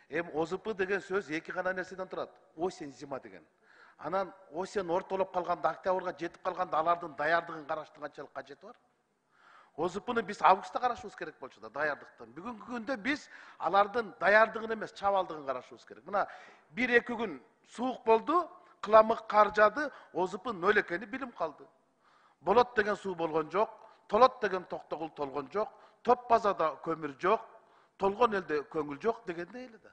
ОЗП деген сөз эки гана нерседен турат. Осень, зима деген. Анан осень ортолоп калганда, октябрга жетип калганда алардын даярдыгын караштырганчалык кажети бар. ОЗПны биз августта карашыбыз керек болчу да, даярдыктан. Бүгүнкү күндө биз алардын даярдыгын эмес, чабалдыгын карашыбыз керек. Мына 1-2 күн суук болду, кыламык кар жаады, ОЗП нөл экени билим калды. Болот деген суу болгон жок, толот деген токтогул толгон жок, топ базада көмүр жок, толгон элде көңүл жок дегендей эле да.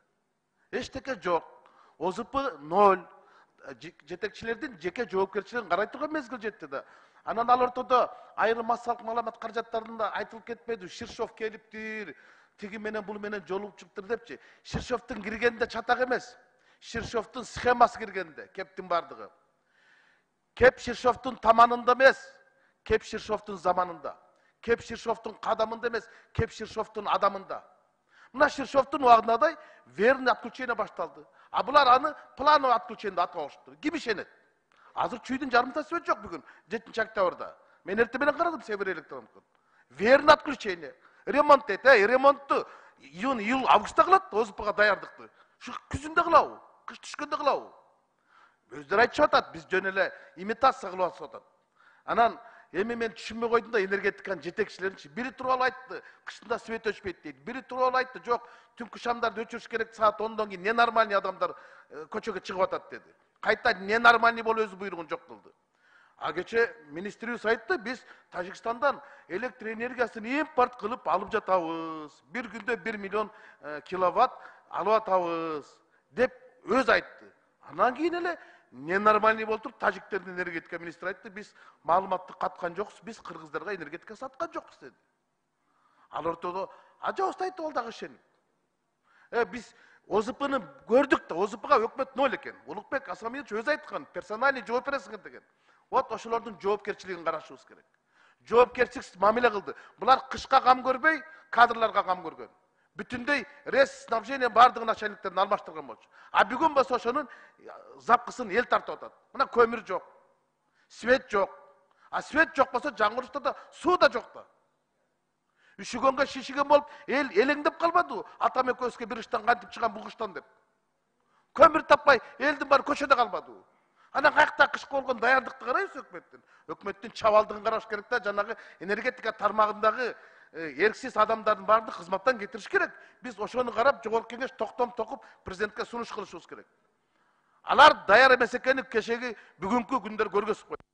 Эчтеке жок. ОЗП нөл. Жетекчилердин жеке жоопкерчилигин карай турган мезгил жетти да. Анан ал ортодо айрым массалык маалымат каражаттарында айтылып кетпеди. Ширшов келиптир, тиги менен бул менен жолугуп чыктыр депчи. Ширшовдун киргенде чатак эмес. Ширшовдун схемасы киргенде, кептин бардыгы. Кеп Ширшовдун таманында эмес, кеп Ширшовдун заманында. Кеп Ширшовдун кадамында эмес, кеп Ширшовдун адамында. Мына Ширшовдун убагындай верный отключение башталды. А булар аны плановый отключение атап алышты. Ким ишенет? Азыр чүйдүн жарымтасы сөз жок бүгүн, 7-октябрда. Мен эртең менен карадым Север электрондон. Верный отключение. Ремонт эт, ремонтту июнь, августта кылат, ОЗПга даярдыкты. Шу күзүндө кылабы, кыш түшкөндө кылабы. Өздөрү айтышып атат, биз жөн эле имитация кылып атат. Анан эми мен түшүнбөй койдум да энергетиканын жетекчилеринчи. Бири туруп алып айтты, кышында свет өчпөйт дейт. Бири туруп алып айтты, жок, түнкү шамдарды өчүрүш керек, саат 10дон кийин ненормальный адамдар көчөгө чыгып атат деди. Кайта ненормальный болуп өзү буйругун жок кылды. А кече министрибиз айтты, биз Тажикстандан электр энергиясын импорт кылып алып жатабыз. Бир күндө 1 миллион киловатт алып атабыз деп өз айтты. Анан кийин эле ненормальный болуп туруп тажиктердин энергетика министри айтты, биз маалыматты каткан жокпуз, биз кыргыздарга энергетика саткан жокпуз деди. Ал ортодо ажабыз айтты, ол дагы ишенип. Биз ОЗПны көрдүк да, ОЗПга өкмөт нөл экен. Улукбек Асламиевич өзү айткан, персональный жооп бересиңер деген. Вот ошолордун жоопкерчилигин карашыбыз керек. Жоопкерчиликсиз мамиле кылды. Булар кышка кам көрбөй, кадрларга кам көргөн. Бүтүндөй рес снабжение бардыгын начальниктерин алмаштырган болчу. А бүгүн болсо ошонун запкысын эл тартып атат. Мына көмүр жок, свет жок. А свет жок болсо жаңырышта да суу да жок да. Үшүгөнгө шишиген болуп, эл элеңдеп калбады. Атам экөөбүзгө бир ыштан кантип чыган бугуштан деп. Көмүр таппай, элдин баары көчөдө калбады. Анан каякта кышкы болгон даярдыкты карайбыз өкмөттүн. Өкмөттүн чабалдыгын караш керек да, жанагы энергетика тармагындагы эрксиз адамдардын баардыгын кызматтан кетириш керек. Биз ошону карап, жогорку кеңеш токтом токуп, президентке сунуш кылышыбыз керек. Алар даяр эмес экени кечеги бүгүнкү күндөр көргөзүп койду.